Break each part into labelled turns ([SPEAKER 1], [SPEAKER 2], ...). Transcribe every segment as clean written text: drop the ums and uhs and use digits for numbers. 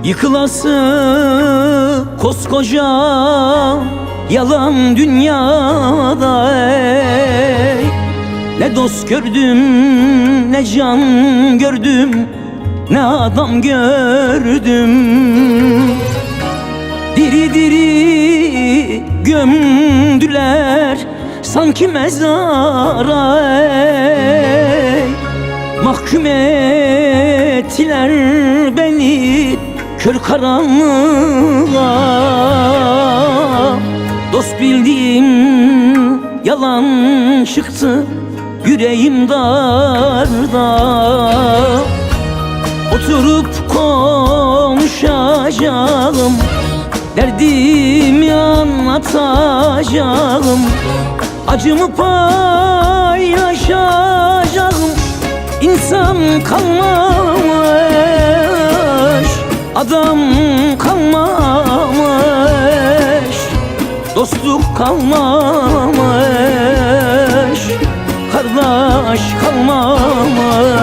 [SPEAKER 1] Yıkılası koskoca yalan dünyada ey. Ne dost gördüm, ne can gördüm, ne adam gördüm. Diri diri gömdüler sanki mezara ey. Mahkum ettiler beni kör karanlığa. Dost bildiğim yalan çıktı, yüreğim darda. Oturup konuşacağım, derdimi anlatacağım, acımı paylaşacağım. İnsan kalmamış, adam kalmamış, dostluk kalmamış, kardeş kalmamış.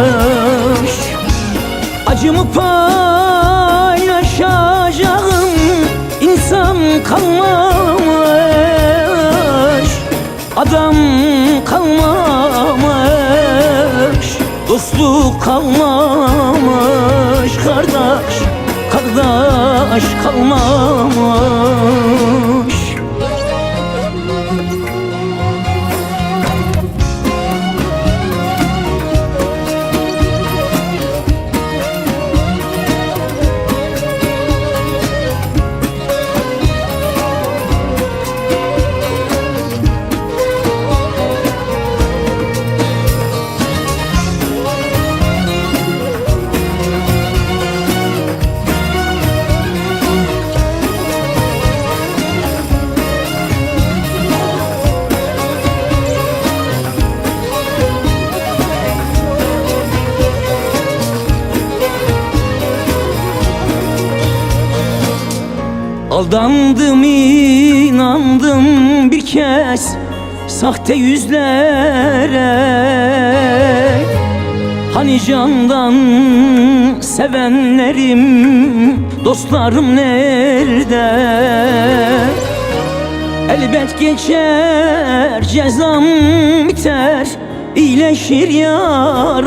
[SPEAKER 1] Acımı paylaşacağım, insan kalmamış, adam kalmamış, dostluk kalmamış, kardeş kalmamış. Aldandım, inandım bir kez sahte yüzlere. Hani candan sevenlerim, dostlarım nerede? Elbet geçer, cezam biter, iyileşir yaram.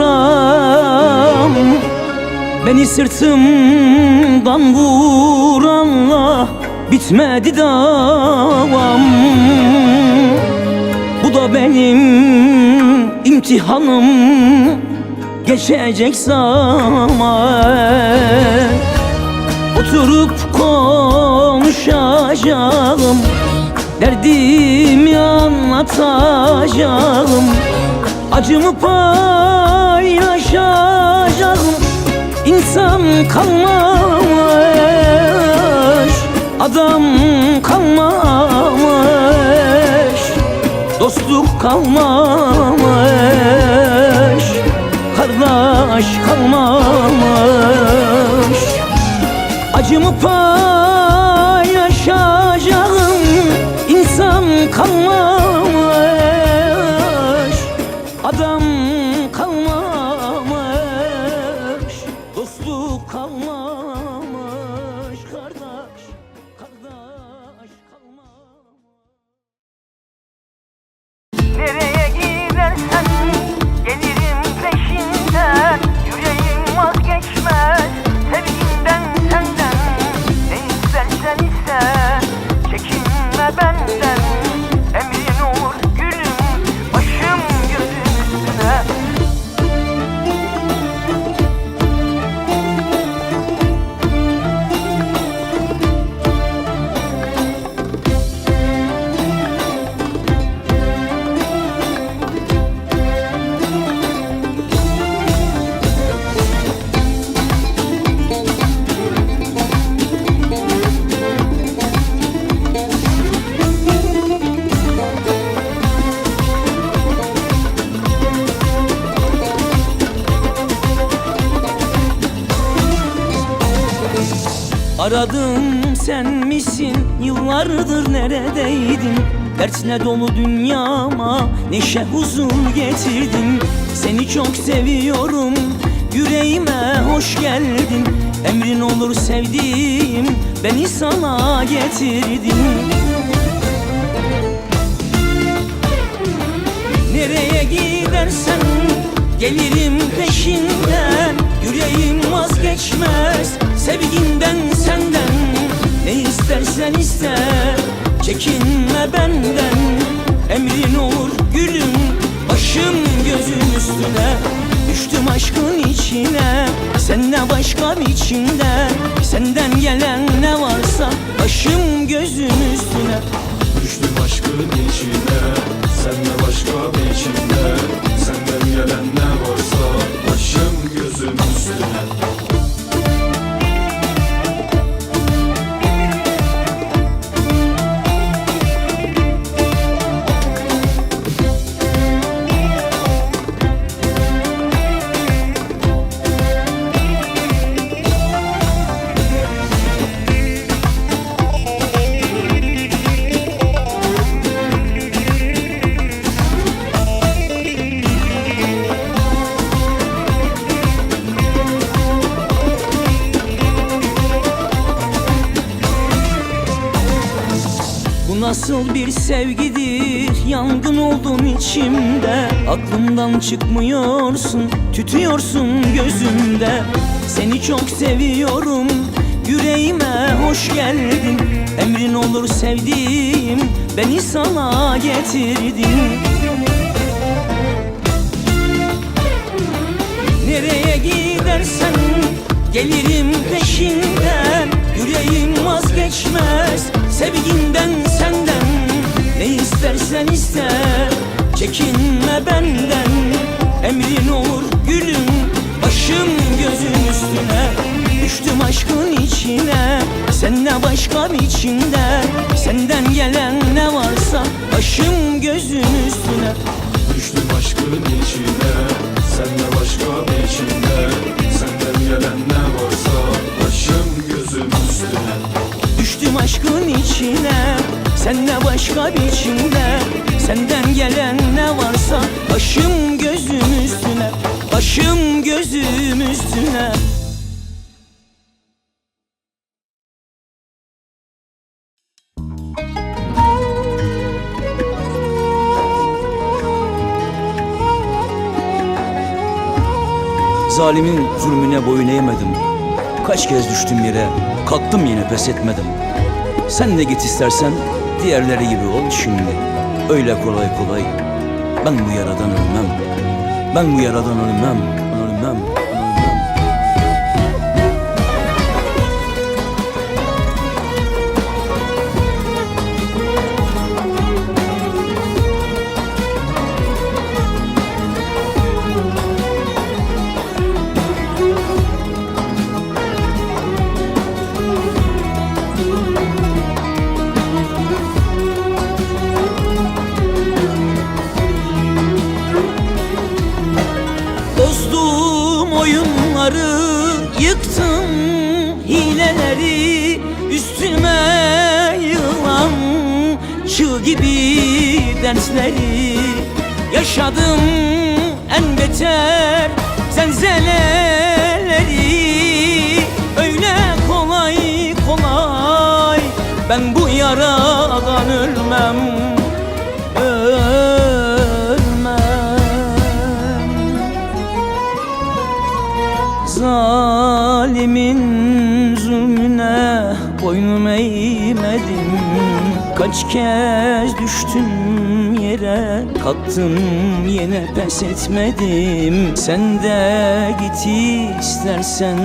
[SPEAKER 1] Beni sırtımdan vuranla bitmedi davam. Bu da benim imtihanım, geçecek zaman. Oturup konuşacağım, derdimi anlatacağım, acımı paylaşacağım. İnsan kalmamış, adam kalmamış, dostluk kalmamış, kardeş kalmamış. Acımı paylaşacağım, insan kalmamış, adam kalmamış, dostluk kalmamış, kardeş kalmamış.
[SPEAKER 2] Nereye gidersen gelirim peşinden, yüreğim vazgeçmez sevginden senden. Ne istersen iste, çekinme benden, emrin olur gülüm, başım gözüm üstüne.
[SPEAKER 1] Aradım, sen misin? Yıllardır neredeydin? Dertine dolu dünyama neşe huzur getirdin. Seni çok seviyorum, yüreğime hoş geldin. Emrin olur sevdiğim, beni sana getirdim. Nereye gidersen gelirim peşinden. Yüreğim vazgeçmez sevginden senden. Ne istersen iste, çekinme benden. Emrin olur gülüm, başım gözüm üstüne. Düştüm aşkın içine, sen ne başkam içinde. Senden gelen ne varsa başım gözüm üstüne.
[SPEAKER 3] Düştüm aşkın içine, senle başka bir içinde. Senden gelen ne varsa başım gözüm üstüne.
[SPEAKER 1] Bu nasıl bir sevgidir, yangın oldum içimde. Aklımdan çıkmıyorsun, tütüyorsun gözümde. Seni çok seviyorum, yüreğime hoş geldin. Emrin olur sevdiğim, beni sana getirdim. Nereye gidersen gelirim peşinden. Yüreğim vazgeçmez sevginden senden. Ne istersen iste, çekinme benden. Emrin olur gülüm, başım gözüm üstüne. Düştüm aşkın içine, sen ne başkam içinde. Senden gelen ne varsa başım gözüm üstüne.
[SPEAKER 3] Düştüm aşkın içine, senle başka bir içinde. Senden gelen ne varsa başım gözüm üstüne.
[SPEAKER 1] Düştüm aşkın içine, sen ne başka biçimde. Senden gelen ne varsa başım gözüm üstüne. Başım gözüm üstüne. Zalimin zulmüne boyun eğmedim. Kaç kez düştüm yere, kalktım yine pes etmedim. Sen de git istersen diğerleri gibi ol şimdi. Öyle kolay kolay ben bu yaradan ölmem. Ben bu yaradan ölmem, ölmem, ölmem. Bozdum oyunları, yıktım hileleri. Üstüme yılan çığ gibi dersleri. Yaşadım en beter zelzeleleri. Öyle kolay kolay ben bu yaradan ölmem. Zalimin zulmüne boynum eğmedim. Kaç kez düştüm yere, kalktım yine pes etmedim. Sen de git istersen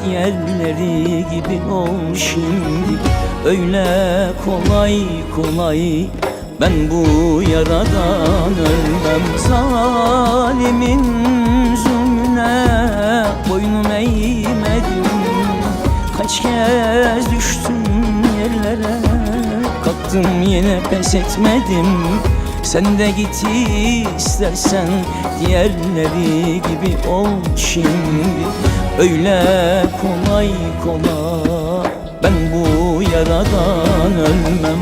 [SPEAKER 1] diğerleri gibi ol şimdi. Öyle kolay kolay ben bu yaradan ölmem. Zalimin zulmüne boynum eğmedim. Kaç kez düştüm yerlere, kalktım yine pes etmedim. Sen de git istersen diğerleri gibi ol şimdi. Öyle kolay kolay ben bu yaradan ölmem.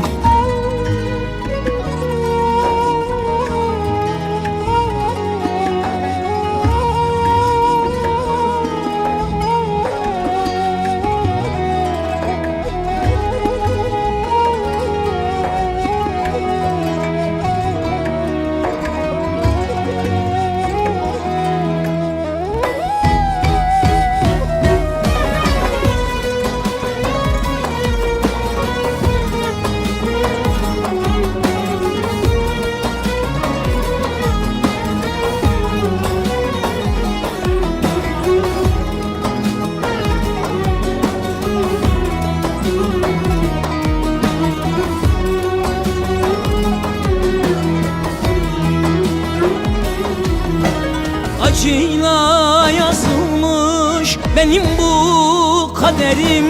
[SPEAKER 1] Benim bu kaderim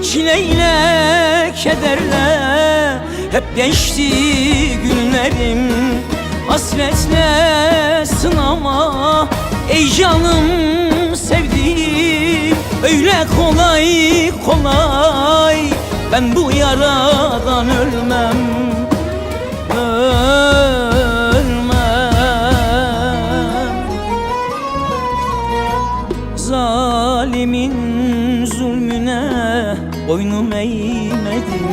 [SPEAKER 1] çileyle, kederle hep geçti günlerim. Hasretle sınama ey canım sevdiğim. Öyle kolay kolay ben bu yaradan ölmem, ölmem. Zalimin zulmüne boynum eğmedim.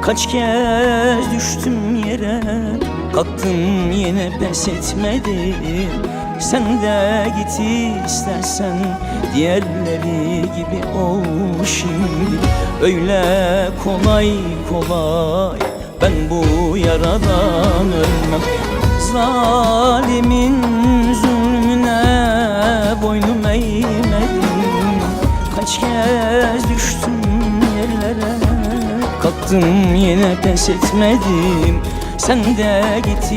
[SPEAKER 1] Kaç kez düştüm yere, kalktım yine pes etmedim. Sen de git istersen diğerleri gibi ol şimdi. Öyle kolay kolay ben bu yaradan ölmem. Zalimin zulmüne boynum eğmedim. Kaç kez düştüm yerlere, kalktım yine pes etmedim. Sen de git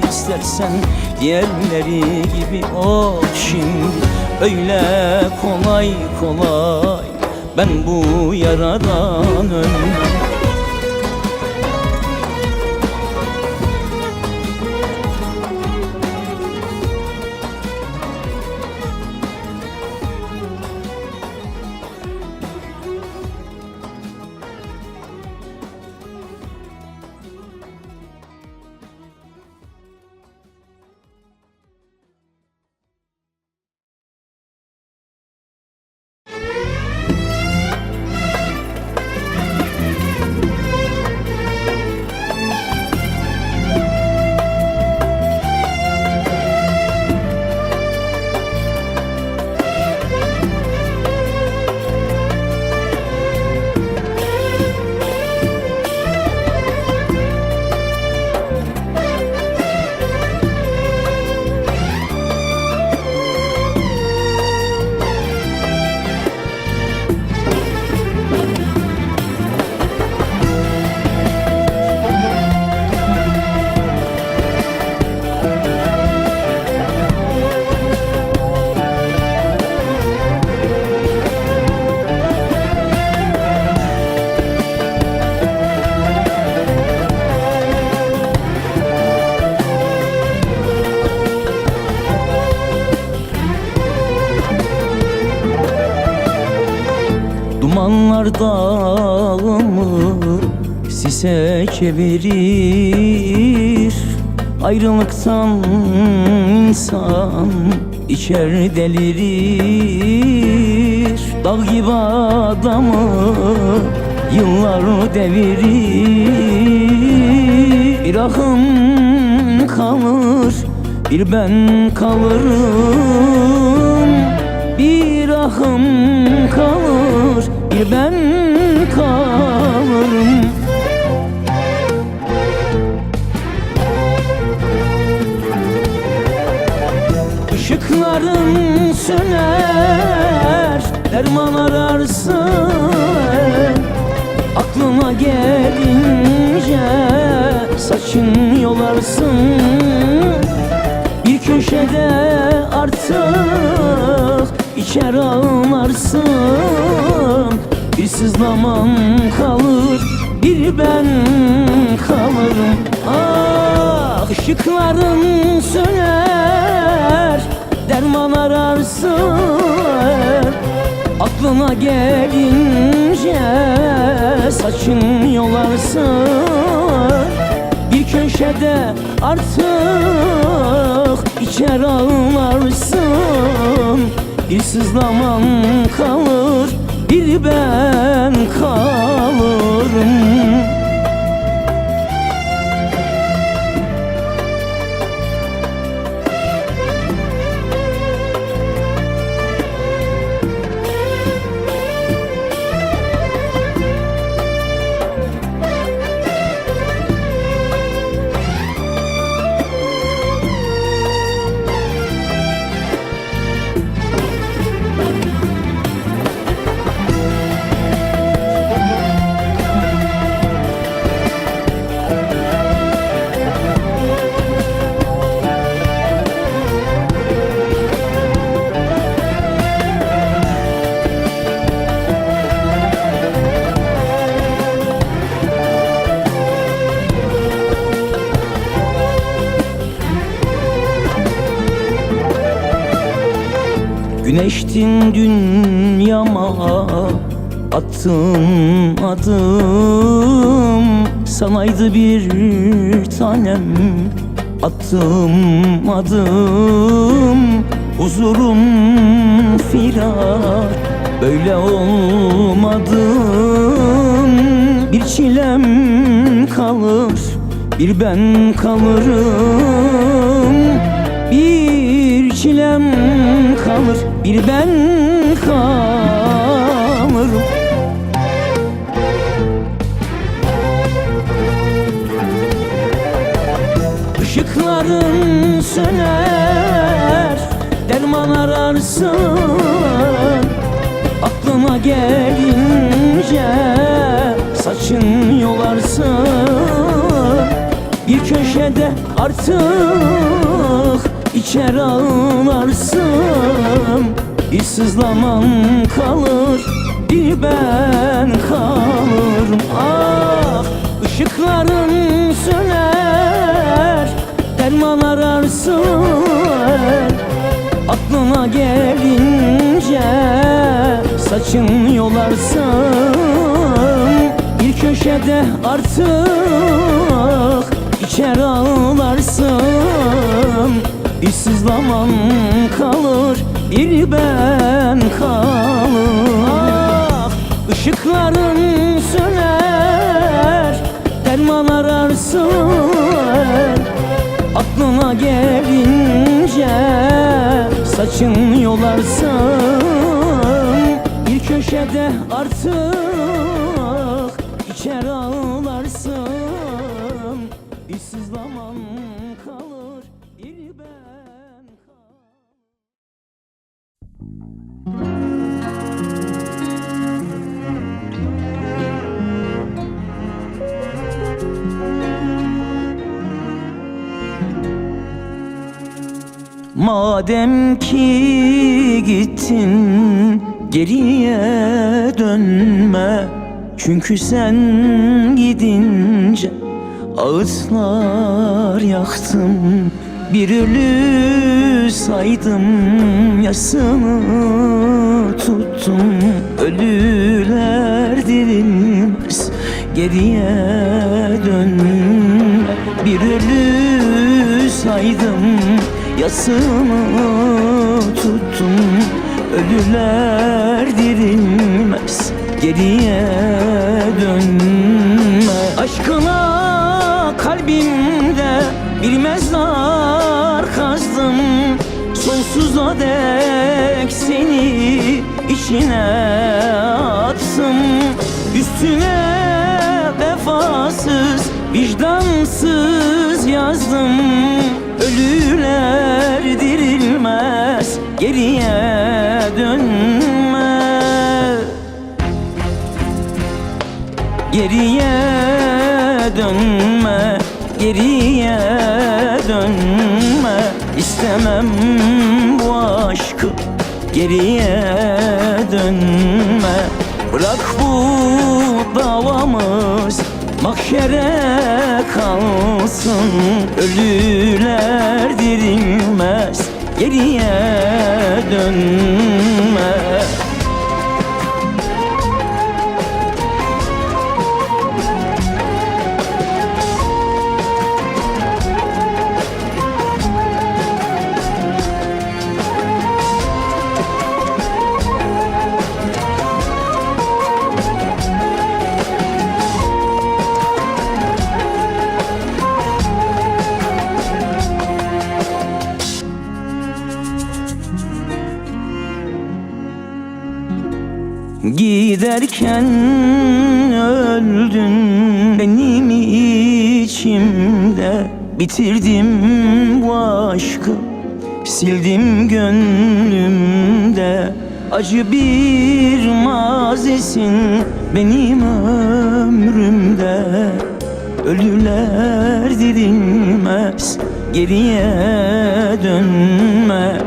[SPEAKER 1] istersen diğerleri gibi ol şimdi. Öyle kolay kolay ben bu yaradan ölmem. Dumanlar dağımı sise çevirir. Ayrılıktan insan içer delirir. Dağ gibi adamı yıllar devirir. Bir ahım kalır, bir ben kalırım. Bir ahım kalır, bir ben kalırım. Işıkların söner, derman ararsın. Aklına gelince saçın yolarsın. Bir köşede artık içer ağlarsın. Bir sızlaman kalır, bir ben kalırım. Ah, ışıkların söner, derman ararsın. Aklına gelince saçın yolarsın. Bir köşede artık içer ağlarsın. Bir sızlaman kalır, bir ben kalırım. Güneştin dünyama attığım adım, sanaydı bir tanem attığım adım. Huzurum firar, böyle olmadım. Bir çilem kalır, bir ben kalırım. Bir çilem kalır, bir ben kalırım. Işıkların söner, derman ararsın. Aklına gelince saçın yolarsın. Bir köşede artık içer ağlarsın. Bir sızlaman kalır, bir ben kalırım. Ah, ışıkların söner, derman ararsın. Aklına gelince saçın yolarsın. Bir köşede artık içer ağlarsın. Bir sızlaman kalır, bir ben kalır. Ah, ışıkların söner, derman ararsın. Aklına gelince saçın yolarsın. Bir köşede artık içer ağlarsın. Bir sızlaman kalır, bir ben kalır. Madem ki gittin, geriye dönme. Çünkü sen gidince ağıtlar yaktım. Bir ölü saydım, yasını tuttum. Ölüler dirilmez, geriye dönme. Bir ölü saydım, yasını tuttum. Ölüler dirilmez, geriye dönme. Aşkına kalbimde bir mezar kazdım. Sonsuza dek seni içine attım. Üstüne vefasız, vicdansız yazdım. Ölüler dirilmez, geriye dönme. Geriye dönme, geriye dönme. İstemem bu aşkı, geriye dönme. Bırak bu davamız mahşere kalsın. Ölüler dirilmez, geriye dönme. Giderken öldün benim içimde. Bitirdim bu aşkı, sildim gönlümde. Acı bir mazisin benim ömrümde. Ölüler dirilmez, geriye dönme.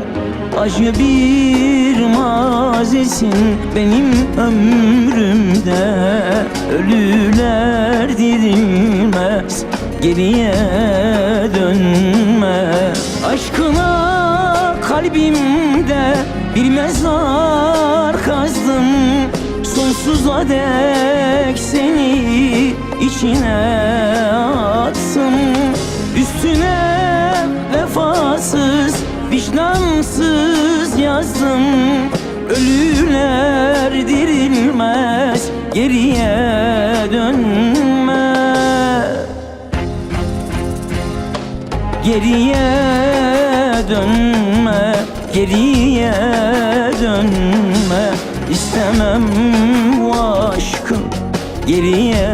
[SPEAKER 1] Acı bir mazisin benim ömrümde. Ölüler dirilmez, geriye dönme. Aşkına kalbimde bir mezar kazdım, sonsuza dek seni içine attım. Üstüne vefasız, vicdansız yazdım. Ölüler dirilmez, geriye dönme. Geriye dönme, geriye dönme. İstemem bu aşkı, geriye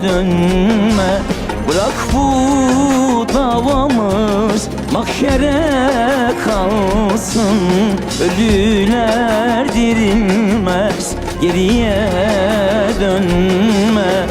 [SPEAKER 1] dönme. Bırak bu davamız mahşere kalsın. Ölüler dirilmez, geriye dönme.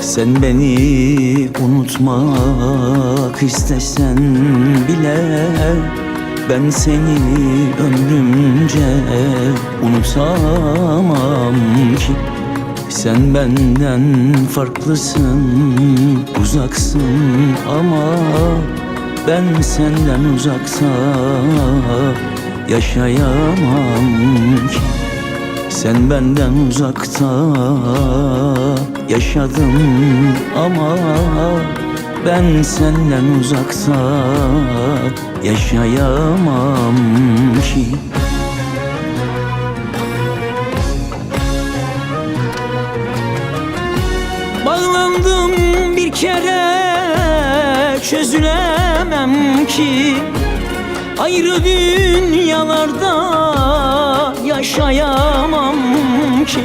[SPEAKER 1] Sen beni unutmak istesen bile ben seni ömrümce unutamam ki. Sen benden farklısın, uzaksın ama ben senden uzakta yaşayamam ki. Sen benden uzakta yaşadım ama ben senden uzakta yaşayamam ki. Bağlandım bir kere, çözülemem ki. Ayrı dünyalarda yaşayamam ki.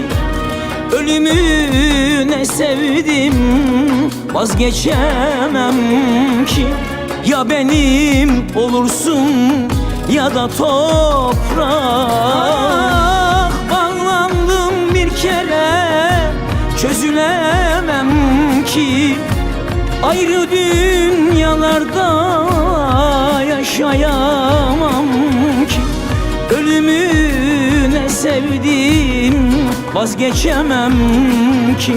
[SPEAKER 1] Ölümü ne sevdim, vazgeçemem ki. Ya benim olursun ya da toprak. Bağlandım bir kere, çözülemem ki. Ayrı dünyalarda yaşayamam ki. Ölümü ne sevdim, vazgeçemem ki.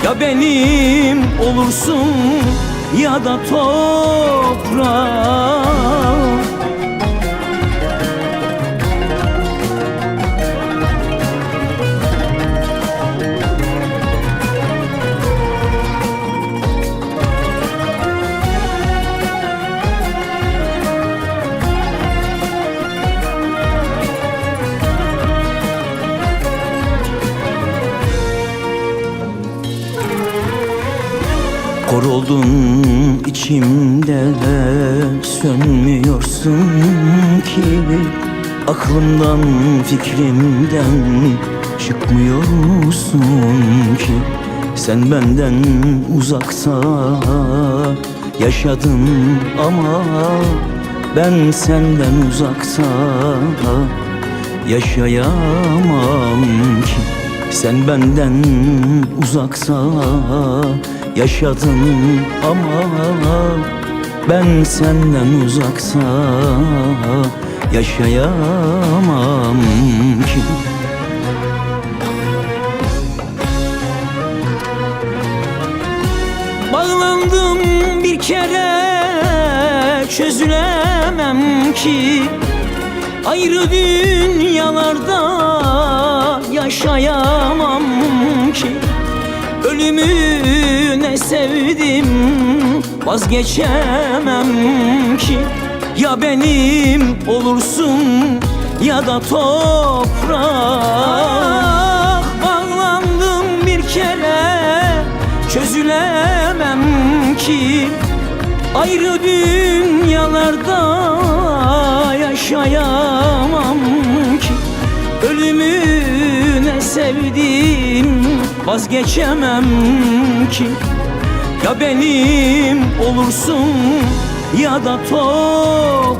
[SPEAKER 1] Ya benim olursun ya da toprak. Kor oldun içimde, sönmüyorsun ki. Aklımdan fikrimden çıkmıyorsun ki. Sen benden uzakta yaşadım ama ben senden uzakta yaşayamam ki. Sen benden uzakta yaşadım ama ben senden uzakta yaşayamam ki. Bağlandım bir kere, çözülemem ki. Ayrı dünyalarda yaşayamam ki. Ölümü ne sevdim, vazgeçemem ki. Ya benim olursun ya da toprak. Bağlandım bir kere, çözülemem ki. Ayrı dünyalarda yaşayamam ki. Ölümü ne sevdim, vazgeçemem ki. Ya benim olursun ya da toprak.